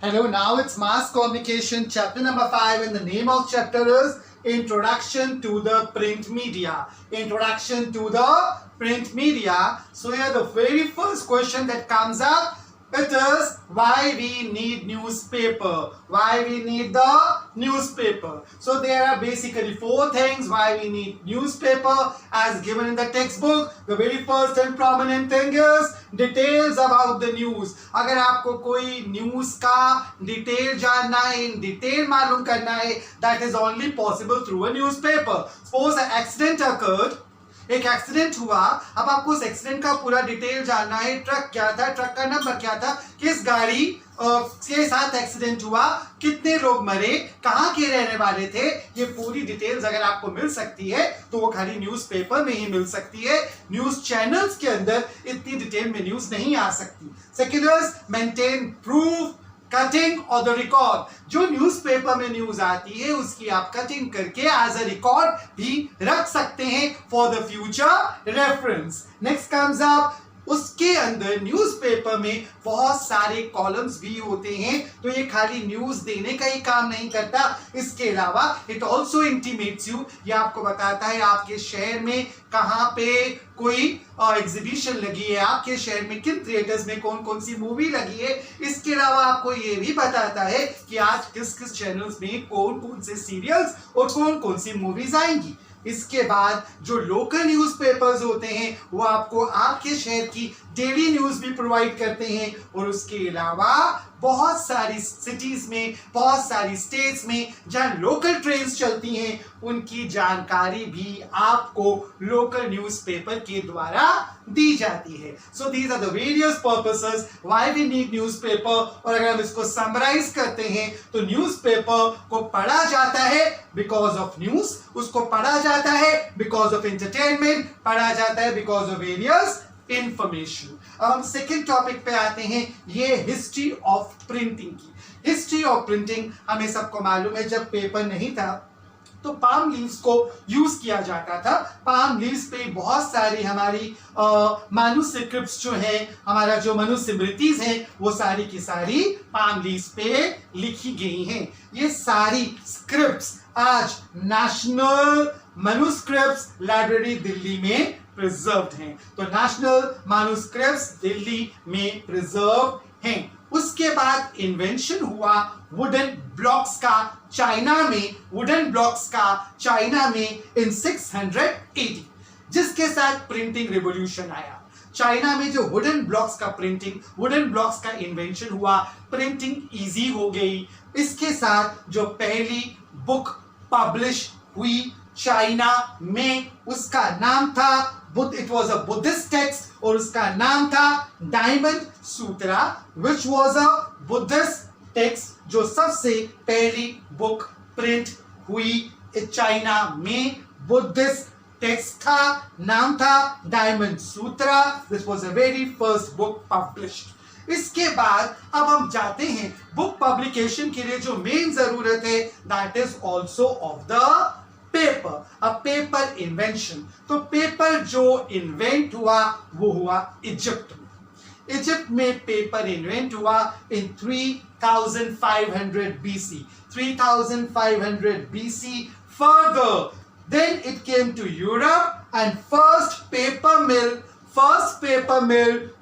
Hello, now it's Mass Communication, chapter number 5, and the name of chapter is Introduction to the Print Media. Introduction to the Print Media. So here the very first question that comes up, it is why we need newspaper. Why we need the newspaper. So there are basically 4 things why we need newspaper as given in the textbook. The very first and prominent thing is details about the news. अगर आपको कोई news का detail जानना है, in detail मालूम करना है, that is only possible through a newspaper. Suppose an accident occurred. एक एक्सीडेंट हुआ, अब आपको उस एक्सीडेंट का पूरा डिटेल जानना है. ट्रक क्या था, ट्रक का नंबर क्या था, किस गाड़ी के साथ एक्सीडेंट हुआ, कितने लोग मरे, कहाँ के रहने वाले थे, ये पूरी डिटेल्स अगर आपको मिल सकती है तो वो खाली न्यूज़पेपर में ही मिल सकती है. न्यूज चैनल्स के अंदर इतनी डिटेल में न्यूज नहीं आ सकती. Second is maintain proof cutting और द रिकॉर्ड. जो न्यूज़पेपर में न्यूज आती है उसकी आप कटिंग करके एज अ रिकॉर्ड भी रख सकते हैं for the future reference. Next comes up, उसके अंदर न्यूज़पेपर में बहुत सारे कॉलम्स भी होते हैं, तो ये खाली न्यूज देने का ही काम नहीं करता. इसके अलावा इट ऑल्सो इंटीमेट्स यू, ये आपको बताता है आपके शहर में कहाँ पे कोई एग्जीबिशन लगी है, आपके शहर में किन थिएटर्स में कौन कौन सी मूवी लगी है. इसके अलावा आपको ये भी बताता है कि आज किस किस चैनल्स में कौन कौन से सीरियल्स और कौन कौन सी मूवीज आएंगी. इसके बाद जो लोकल न्यूज़पेपर्स होते हैं वो आपको आपके शहर की डेली न्यूज़ भी प्रोवाइड करते हैं, और उसके अलावा बहुत सारी सिटीज में, बहुत सारी स्टेट्स में जहां लोकल ट्रेन्स चलती हैं उनकी जानकारी भी आपको लोकल न्यूज़पेपर के द्वारा दी जाती है. So these are the various purposes why we need newspaper. और अगर हम इसको समराइज करते हैं तो न्यूज़पेपर को पढ़ा जाता है बिकॉज ऑफ न्यूज, उसको पढ़ा जाता है बिकॉज ऑफ एंटरटेनमेंट, पढ़ा जाता है बिकॉज ऑफ वेरियस इंफॉर्मेशन. अब हम सेकेंड टॉपिक पे आते हैं, ये हिस्ट्री ऑफ प्रिंटिंग की. हिस्ट्री ऑफ प्रिंटिंग हमें सबको मालूम है, जब पेपर नहीं था तो पाम लीव्स को यूज किया जाता था. पाम लीव्स पे बहुत सारी हमारी मैन्युस्क्रिप्ट्स जो है, हमारा जो मनुस्मृतिज हैं, वो सारी की सारी पाम लीव्स पे लिखी गई हैं. ये सारी स्क्रिप्ट्स आज नेशनल मैन्युस्क्रिप्ट्स लाइब्रेरी दिल्ली में प्रिजर्व्ड हैं. तो नेशनल मैन्युस्क्रिप्ट्स दिल्ली में प्रिजर्व हैं. उसके बाद इन्वेंशन हुआ वुडन ब्लॉक्स का चाइना में, वुडन ब्लॉक्स का चाइना में इन 680, जिसके साथ प्रिंटिंग रिवॉल्यूशन आया. चाइना में जो वुडन ब्लॉक्स का प्रिंटिंग, वुडन ब्लॉक्स का इन्वेंशन हुआ, प्रिंटिंग इजी हो गई. इसके साथ जो पहली बुक पब्लिश हुई चाइना में, उसका नाम था it was a Buddhist text, और उसका नाम था diamond Sutra, which was a Buddhist text, जो सबसे पहली बुक प्रिंट हुई चाइना में. बुद्धिस्ट टेक्स्ट था, नाम था diamond Sutra. This was a very first book published. इसके बाद अब हम जाते हैं बुक पब्लिकेशन के लिए जो मेन जरूरत है, that is also of the paper, a paper invention. तो पेपर जो इन्वेंट हुआ वो हुआ इजिप्ट में. इजिप्ट में पेपर इन्वेंट हुआ इन 3500 BC. 3500 BC. Further, then it came to Europe and first paper mill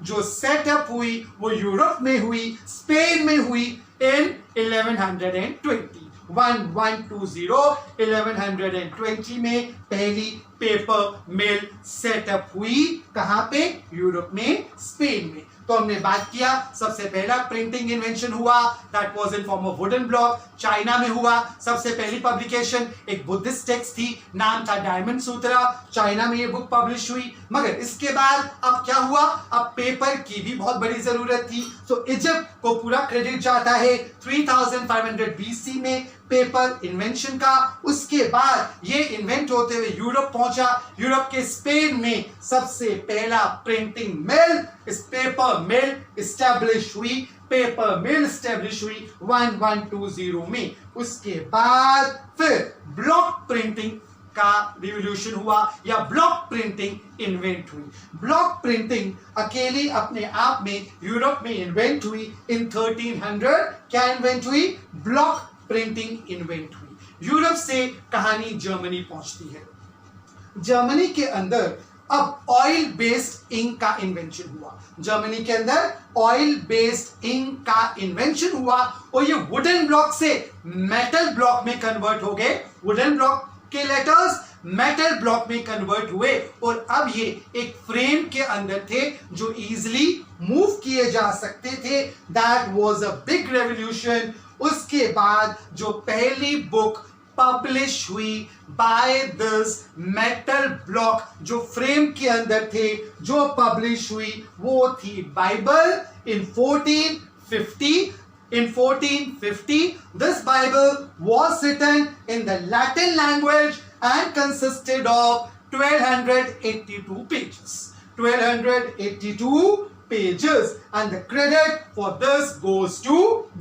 जो सेटअप हुई वो यूरोप में हुई, स्पेन में हुई इन 1120. 1120 में पहली पेपर मिल सेटअप हुई. कहां पे? यूरोप में, स्पेन में. तो हमने बात किया सबसे पहला प्रिंटिंग इन्वेंशन हुआ, that was in form of wooden block, China में हुआ. सबसे पहली पब्लिकेशन एक बुद्धिस्ट टेक्स्ट थी, नाम था डायमंड सूत्रा, चाइना में ये बुक पब्लिश हुई. मगर इसके बाद अब क्या हुआ, अब पेपर की भी बहुत बड़ी जरूरत थी. तो इजिप्ट को पूरा क्रेडिट जाता है 3500 BC में पेपर इन्वेंशन का. उसके बाद ये इन्वेंट होते हुए यूरोप पहुंचा. यूरोप के स्पेन में सबसे पहला प्रिंटिंग मिल, इस पेपर मिल एस्टैब्लिश हुई. पेपर मिल एस्टैब्लिश हुई 1120 में. उसके बाद फिर ब्लॉक प्रिंटिंग का रिवोल्यूशन हुआ या ब्लॉक प्रिंटिंग इन्वेंट हुई। ब्लॉक प्रिंटिंग अकेली अपने आप में यूरोप में इन्वेंट हुई इन 1300। क्या इन्वेंट हुई? ब्लॉक प्रिंटिंग इन्वेंट हुई। यूरोप से कहानी जर्मनी पहुंचती है। जर्मनी के अंदर अब ऑयल बेस्ड इंक का इन्वेंशन हुआ। जर्मनी के अंदर ऑयल बेस्ड इंक का इन्वेंशन हुआ और ये वुडन ब्लॉक से मेटल ब्लॉक में कन्वर्ट हो गए। वुडन ब्लॉक के लेटर्स मेटल ब्लॉक में कन्वर्ट हुए और अब ये एक फ्रेम के अंदर थे जो इजीली मूव किए जा सकते थे। That was a big revolution. उसके बाद जो पहली बुक पब्लिश हुई बाय दिस मेटल ब्लॉक जो फ्रेम के अंदर थे, जो पब्लिश हुई वो थी Bible in 1450। In 1450, this Bible was written in the Latin language and consisted of 1282 pages. 1282 pages, and the credit for this goes to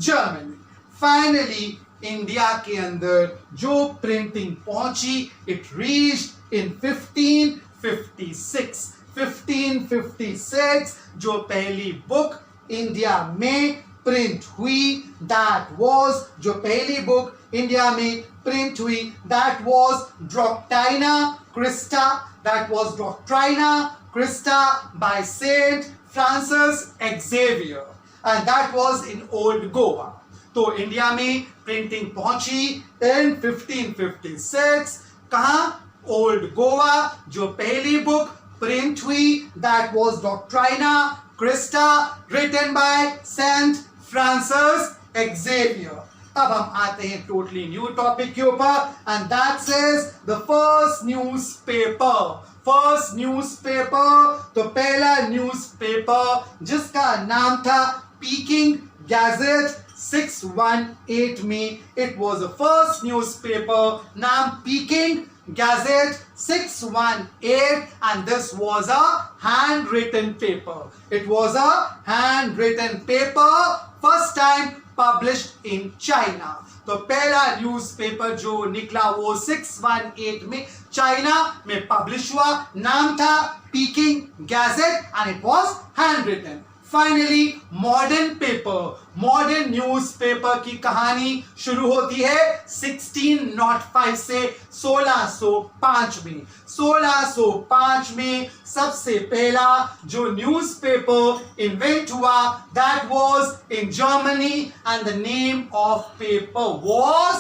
Germany. Finally, India के अंदर जो प्रिंटिंग पहुंची, इट रीच्ड इन 1556। 1556 जो पहली book India में print हुई, that was जो पहली बुक इंडिया में प्रिंट हुई, that was Doctrina Christa. That was Doctrina Christa by Saint Francis Xavier, and that was in old Goa. तो इंडिया में प्रिंटिंग पहुंची इन 1556। कहां? ओल्ड गोवा। जो पहली बुक प्रिंट हुई, that was Doctrina Christa written by Saint Francis Xavier. अब हम आते हैं टोटली न्यू टॉपिक के ऊपर, and that says the first newspaper. First newspaper, तो पहला न्यूज़पेपर जिसका नाम था पीकिंग गैजेट 618 में, it was the first newspaper नाम peeking Gazette 618, and this was a handwritten paper. It was a handwritten paper, first time published in China. तो पहला newspaper जो निकला वो 618 में चाइना में पब्लिश हुआ। नाम था peeking gadget and it was handwritten. Finally modern paper, modern newspaper की कहानी शुरू होती है 1605 से 1605 में। 1605 में सबसे पहला जो न्यूज़पेपर इन्वेंट हुआ, that was in Germany, and the name of paper was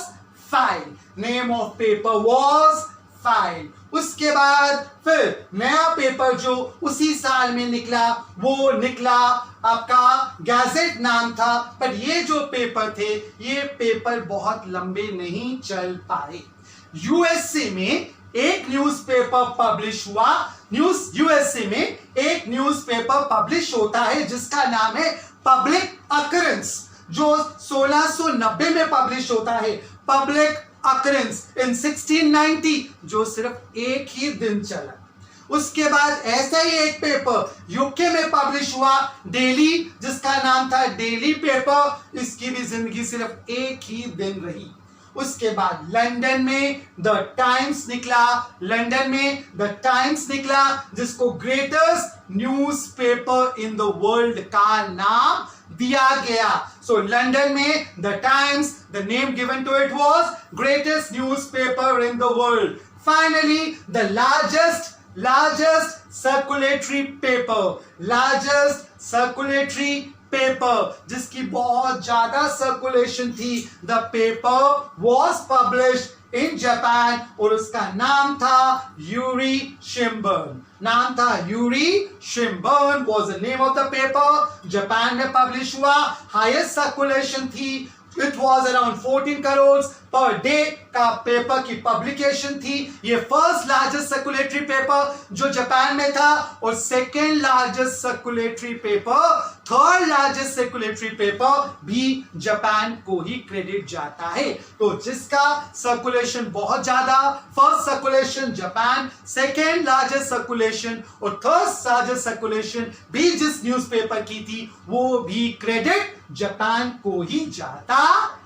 file. Name of paper was file. उसके बाद फिर नया पेपर जो उसी साल में निकला वो निकला आपका गैजेट नाम था, पर ये जो पेपर थे ये पेपर बहुत लंबे नहीं चल पाए। यूएसए में एक न्यूज़पेपर पब्लिश हुआ। यूएसए में एक न्यूज़पेपर पब्लिश होता है जिसका नाम है पब्लिक अकरेंस, जो 1690 में पब्लिश होता है। पब्लिक अकरेंस इन 1690 जो सिर्फ एक ही दिन चला। उसके बाद ऐसा ही एक पेपर यूके में पब्लिश हुआ, डेली, जिसका नाम था डेली पेपर। इसकी भी जिंदगी सिर्फ एक ही दिन रही। उसके बाद लंदन में द टाइम्स निकला। लंदन में द टाइम्स निकला जिसको greatest newspaper in the world का नाम दिया गया। सो लंदन में the Times, the name given to it was greatest newspaper in the world. Finally the largest circulatory paper जिसकी बहुत ज्यादा सर्कुलेशन थी, the paper was published in Japan और उसका नाम था यूरी शिम्बर्न। नाम था Yuri Shimbun was the name of the paper. Japan में पब्लिश हुआ, हाईएस्ट सर्कुलेशन थी। It was around 14 crore per day का पेपर की पब्लिकेशन थी। ये फर्स्ट लार्जेस्ट सर्कुलेटरी पेपर जो जापान में था और second largest circulatory paper, third largest circulatory paper भी जापान को ही क्रेडिट जाता है। तो जिसका सर्कुलेशन बहुत ज्यादा, first circulation Japan, second largest circulation और थर्ड लार्जेस्ट सर्कुलेशन भी जिस न्यूज़पेपर की थी वो भी क्रेडिट जापान को ही जाता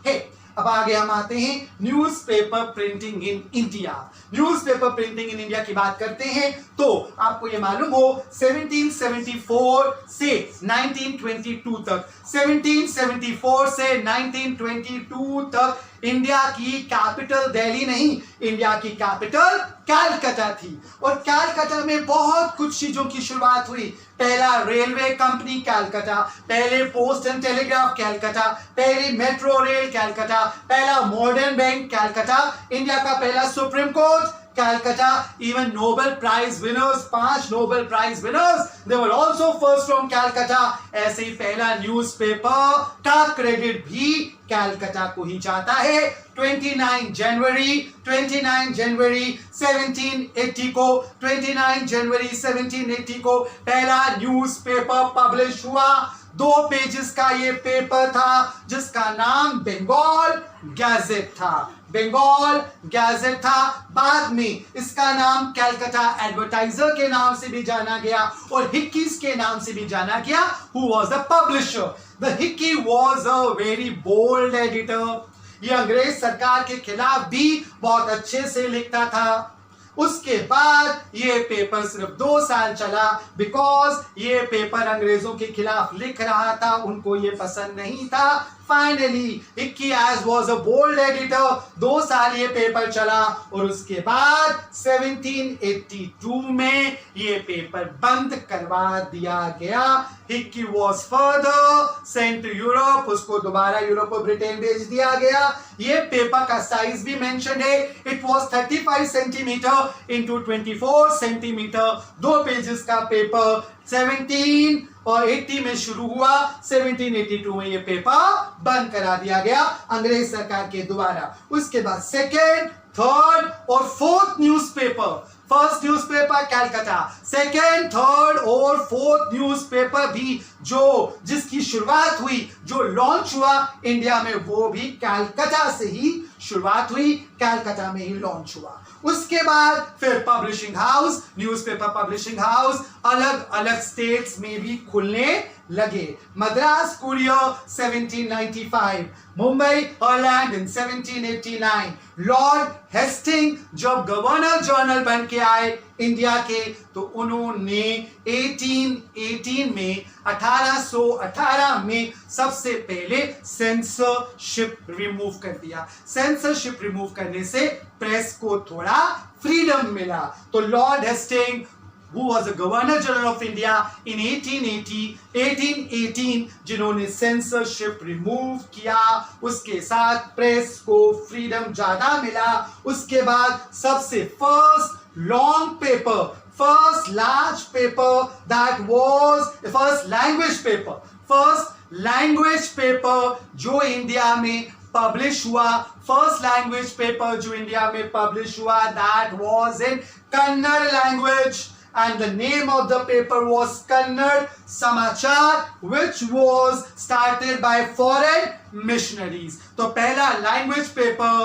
है। अब आगे हम आते हैं newspaper printing in India. Newspaper printing in India की बात करते हैं तो आपको ये मालूम हो 1774 से 1922 तक, 1774 से 1922 तक इंडिया की कैपिटल दिल्ली नहीं, इंडिया की कैपिटल कलकत्ता थी। और कलकत्ता में बहुत कुछ चीजों की शुरुआत हुई। पहला रेलवे कंपनी कलकत्ता, पहले पोस्ट एंड टेलीग्राफ कलकत्ता, पहली मेट्रो रेल कलकत्ता, पहला मॉडर्न बैंक कलकत्ता, इंडिया का पहला supreme court Calcutta, even Nobel Prize winners, 5 Nobel Prize winners, they were also first from Calcutta। ऐसे ही पहला न्यूज़पेपर का क्रेडिट भी कलकत्ता को ही जाता है। 29 जनवरी 1780 को 29 जनवरी 1780 को पहला न्यूज़पेपर पब्लिश हुआ। 2 पेजेस का ये पेपर था जिसका नाम बंगाल गैजेट था, बंगाल गैजेट था। बाद में इसका नाम कलकत्ता एडवर्टाइजर के नाम से भी जाना गया और हिक्कीज के नाम से भी जाना गया। Who was the publisher? The Hicky was a very bold editor. ये अंग्रेज सरकार के खिलाफ भी बहुत अच्छे से लिखता था। उसके बाद ये पेपर सिर्फ 2 साल चला, बिकॉज ये पेपर अंग्रेजों के खिलाफ लिख रहा था, उनको ये पसंद नहीं था। Finally Hicky as was a bold editor, 2 साल ये पेपर चला और उसके बाद 1782 में ये पेपर बंद करवा दिया गया। Hicky was further sent to Europe, उसको दोबारा यूरोप और ब्रिटेन भेज दिया गया। ये पेपर का साइज भी मेंशन है, it was 35 centimetre into 24 centimetre. 2 pages का पेपर 1780 में शुरू हुआ, 1782 में ये पेपर बंद करा दिया गया अंग्रेज सरकार के द्वारा। उसके बाद सेकेंड, थर्ड और fourth newspaper, first newspaper Calcutta, second, third और फोर्थ न्यूज़पेपर भी जो जिसकी शुरुआत हुई, जो लॉन्च हुआ इंडिया में, वो भी कलकत्ता से ही शुरुआत हुई, कलकत्ता में ही लॉन्च हुआ। उसके बाद फिर publishing house, newspaper publishing house अलग अलग स्टेट्स में भी खुलने लगे। मद्रास कुरियर 1795, मुंबई हॉलैंड इन 1789, लॉर्ड हेस्टिंग जब गवर्नर जनरल बन के आए इंडिया के तो उन्होंने 1818 में सबसे पहले सेंसरशिप रिमूव कर दिया। सेंसरशिप रिमूव करने से प्रेस को थोड़ा फ्रीडम मिला। तो Lord Hasting who was the Governor General of India in 1818, जिन्होंने सेंसरशिप रिमूव किया, उसके साथ प्रेस को फ्रीडम ज्यादा मिला। उसके बाद सबसे first long paper, first large paper that was first language paper जो इंडिया में पब्लिश हुआ, फर्स्ट लैंग्वेज पेपर जो इंडिया में पब्लिश हुआ, that was in Kannada language. And the name of the paper was Kannada Samachar, which was started by foreign missionaries। तो पहला language paper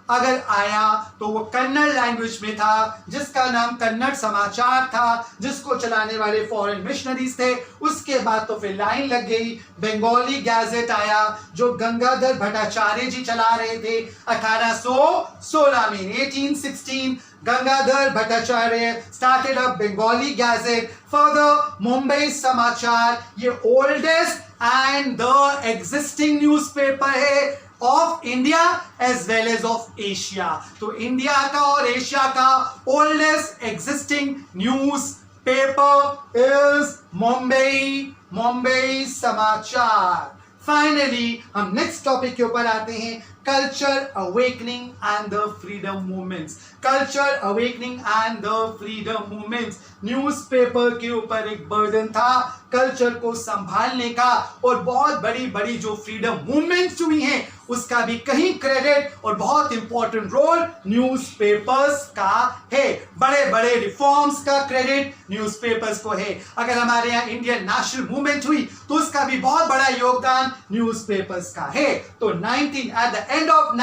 अगर आया तो वो कन्नड़ लैंग्वेज में था, जिसका नाम कन्नड़ समाचार था, जिसको चलाने वाले फॉरेन मिशनरीज थे। उसके बाद तो फिर लाइन लग गई, बंगाली गैजेट आया जो गंगाधर भट्टाचार्य जी चला रहे थे 1816 में। 1816 Gangadhar Bhattacharya started a Bengali Gazette. Further, Mumbai Samachar ये oldest and the existing newspaper है of India as well as of Asia। तो इंडिया का और एशिया का oldest existing newspaper is Mumbai Samachar। Finally हम नेक्स्ट टॉपिक के ऊपर आते हैं, culture awakening and the freedom movements. Culture awakening and the freedom movements newspaper के ऊपर एक बर्डन था कल्चर को संभालने का, और बहुत बड़ी बड़ी जो फ्रीडम मूवमेंट्स हुई हैं उसका भी कहीं क्रेडिट और बहुत इंपॉर्टेंट रोल न्यूज़पेपर्स का है। बड़े बड़े रिफॉर्म्स का क्रेडिट न्यूज़पेपर्स को है। अगर हमारे यहाँ इंडियन नेशनल मूवमेंट हुई तो उसका भी बहुत बड़ा योगदान न्यूज़पेपर्स का है। तो eight the end of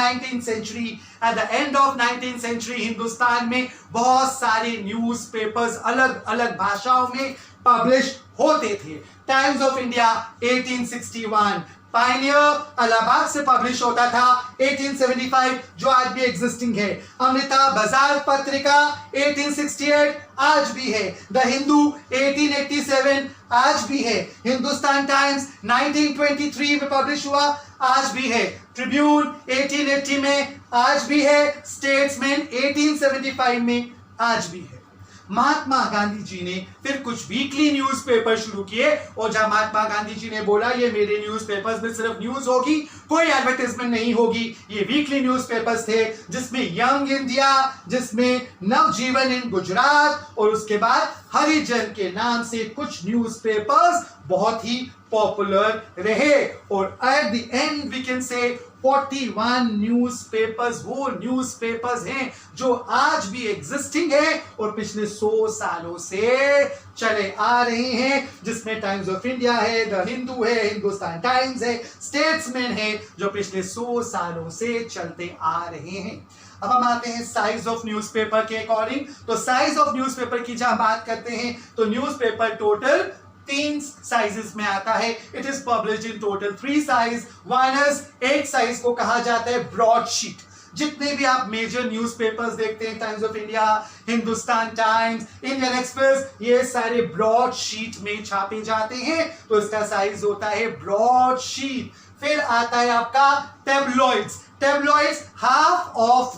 19th century Hindustan में बहुत सारे न्यूज़पेपर्स अलग अलग भाषाओं में पब्लिश होते थे। Times of India 1861, Pioneer Allahabad से पब्लिश होता था 1875, जो आज भी एग्जिस्टिंग है। अमृता बाजार पत्रिका 1868 आज भी है। द हिंदू 1887 आज भी है। हिंदुस्तान टाइम्स 1923 में पब्लिश हुआ, आज भी है। ट्रिब्यून 1880 में आज भी है। स्टेट्समैन 1875 में आज भी है। महात्मा गांधी जी ने फिर कुछ वीकली न्यूज़पेपर शुरू किए, और जहां महात्मा गांधी जी ने बोला ये मेरे न्यूज़पेपर्स में सिर्फ न्यूज़ होगी, कोई एडवर्टाइजमेंट नहीं होगी, ये वीकली न्यूज़पेपर्स थे, जिसमें यंग इंडिया, जिसमें नवजीवन इन गुजरात, और उसके बाद हरिजन के नाम से कुछ न्यूज़पेपर्स बहुत ही पॉपुलर रहे। और at the end we can say 41 newspapers वो न्यूज़पेपर्स हैं जो आज भी एग्जिस्टिंग है और पिछले 100 सालों से चले आ रहे हैं, जिसमें टाइम्स ऑफ इंडिया है, द हिंदू है, हिंदुस्तान टाइम्स है, स्टेट्समैन है, जो पिछले 100 सालों से चलते आ रहे हैं। अब हम आते हैं साइज ऑफ न्यूज़पेपर के अकॉर्डिंग। तो साइज ऑफ न्यूज़पेपर की जहां बात करते हैं तो न्यूज़पेपर टोटल 3 साइजेस में आता है। It is published in total 3 size. One is, एक साइज को कहा जाता है ब्रॉडशीट। जितने भी आप मेजर न्यूज़पेपर्स देखते हैं, times of India, Hindustan times, Indian express, ये सारे ब्रॉडशीट में छापे जाते हैं, तो इसका साइज होता है ब्रॉडशीट। फिर आता है आपका tabloids. Tabloids half of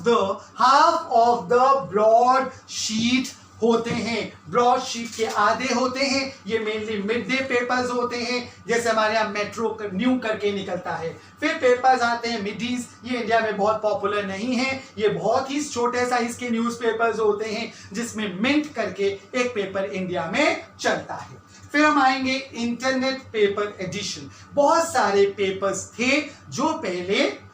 the broadsheet होते हैं। ब्रॉड शीट के आधे होते हैं, ये मेनली मिड डे पेपर्स होते हैं, जैसे हमारे यहाँ मेट्रो न्यू करके निकलता है। फिर पेपर्स आते हैं मिडीज, ये इंडिया में बहुत पॉपुलर नहीं है, ये बहुत ही छोटे साइज के न्यूज़पेपर्स होते हैं, जिसमें मिंट करके एक पेपर इंडिया में चलता है। फिर हम आएंगे इंटरनेट पेपर एडिशन। बहुत सारे पेपर्स थे जो पहले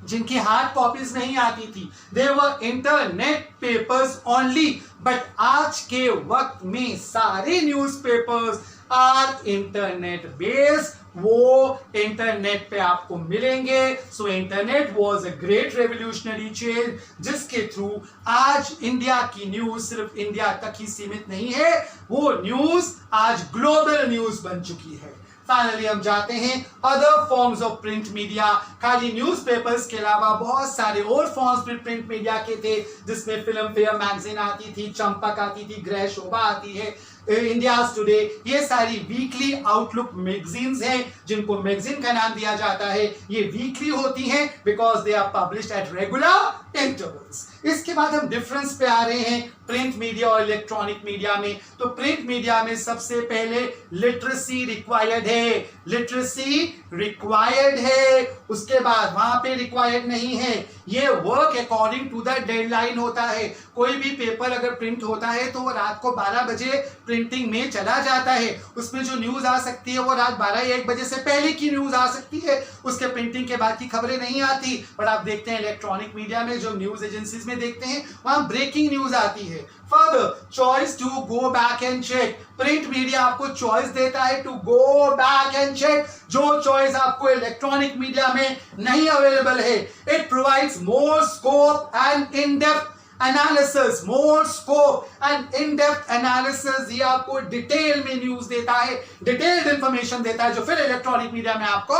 जिनकी हार्ड कॉपीज नहीं आती थी, दे वर इंटरनेट पेपर्स ओनली, बट आज के वक्त में सारे न्यूज़पेपर्स आर इंटरनेट बेस्ड, वो इंटरनेट पे आपको मिलेंगे। So internet was a great revolutionary change, जिसके थ्रू आज इंडिया की न्यूज सिर्फ इंडिया तक ही सीमित नहीं है, वो न्यूज आज ग्लोबल न्यूज बन चुकी है। फाइनली हम जाते हैं other forms of print media. खाली न्यूज़पेपर्स के अलावा बहुत सारे और फॉर्म्स प्रिंट मीडिया के थे, जिसमें फिल्म फेयर मैगजीन आती थी, चंपक आती थी, ग्रह शोभा आती है, इंडिया टुडे, ये सारी वीकली आउटलुक मैगजीन्स हैं, जिनको मैगजीन का नाम दिया जाता है। ये वीकली होती हैं because they are published at regular intervals. इसके बाद हम डिफरेंस पे आ रहे हैं प्रिंट मीडिया और इलेक्ट्रॉनिक मीडिया में। तो प्रिंट मीडिया में सबसे पहले लिटरेसी रिक्वायर्ड है, लिटरेसी रिक्वायर्ड है, उसके बाद वहां पे रिक्वायर्ड नहीं है। ये work according to the deadline होता है। कोई भी पेपर अगर प्रिंट होता है तो वो रात को 12 बजे प्रिंटिंग में चला जाता है, उसमें जो न्यूज आ सकती है वो रात 12 या 1 बजे से पहले की न्यूज आ सकती है, उसके प्रिंटिंग के बाद की खबरें नहीं आती। पर आप देखते हैं इलेक्ट्रॉनिक मीडिया में, जो न्यूज एजेंसीज में देखते हैं, वहां ब्रेकिंग न्यूज आती है। Further choice to go back and check. Print media आपको चॉइस देता है to go back and check, जो चॉइस आपको इलेक्ट्रॉनिक मीडिया में नहीं अवेलेबल है। It provides more scope and in depth analysis, more scope and in depth analysis. ये आपको डिटेल में न्यूज देता है, डिटेल्ड इंफॉर्मेशन देता है, जो फिर इलेक्ट्रॉनिक मीडिया में आपको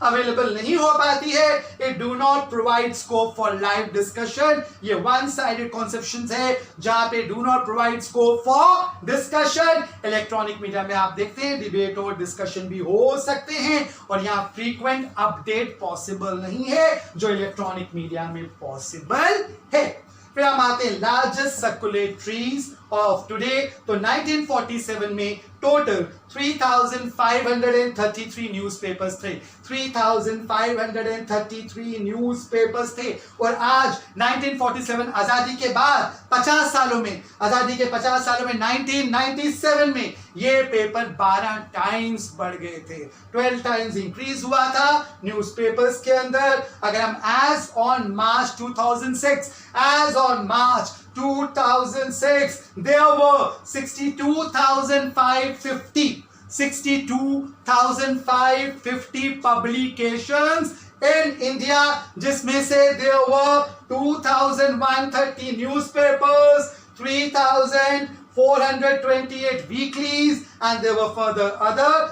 अवेलेबल नहीं हो पाती है। It do not provide scope for live discussion. ये वन साइडेड कॉन्सेप्शंस है, जहां पे do not provide scope for discussion. Electronic media में आप देखते हैं डिबेट और डिस्कशन भी हो सकते हैं, और यहाँ फ्रीक्वेंट अपडेट पॉसिबल नहीं है, जो इलेक्ट्रॉनिक मीडिया में पॉसिबल है। फिर हम आते हैं लार्जेस्ट सर्कुलेटरीज ऑफ टुडे। तो 1947 में टोटल 3533 न्यूज़पेपर्स थे, 3533 न्यूज़पेपर्स थे। और आज 1947 आजादी के बाद 50 सालों में, आजादी के 50 सालों में 1997 में ये पेपर 12 टाइम्स बढ़ गए थे, 12 टाइम्स इंक्रीज हुआ था न्यूज़पेपर्स के अंदर। अगर हम as on March 2006 there were 62,550 publications in India, जिसमें से there were 2,130 newspapers, 3,000 428 weeklies, and there were further other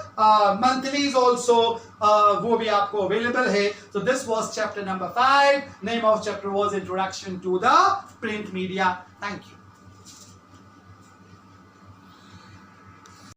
monthlies also, वो भी आपको available है. So this was chapter number 5. Name of chapter was Introduction to the Print Media. Thank you.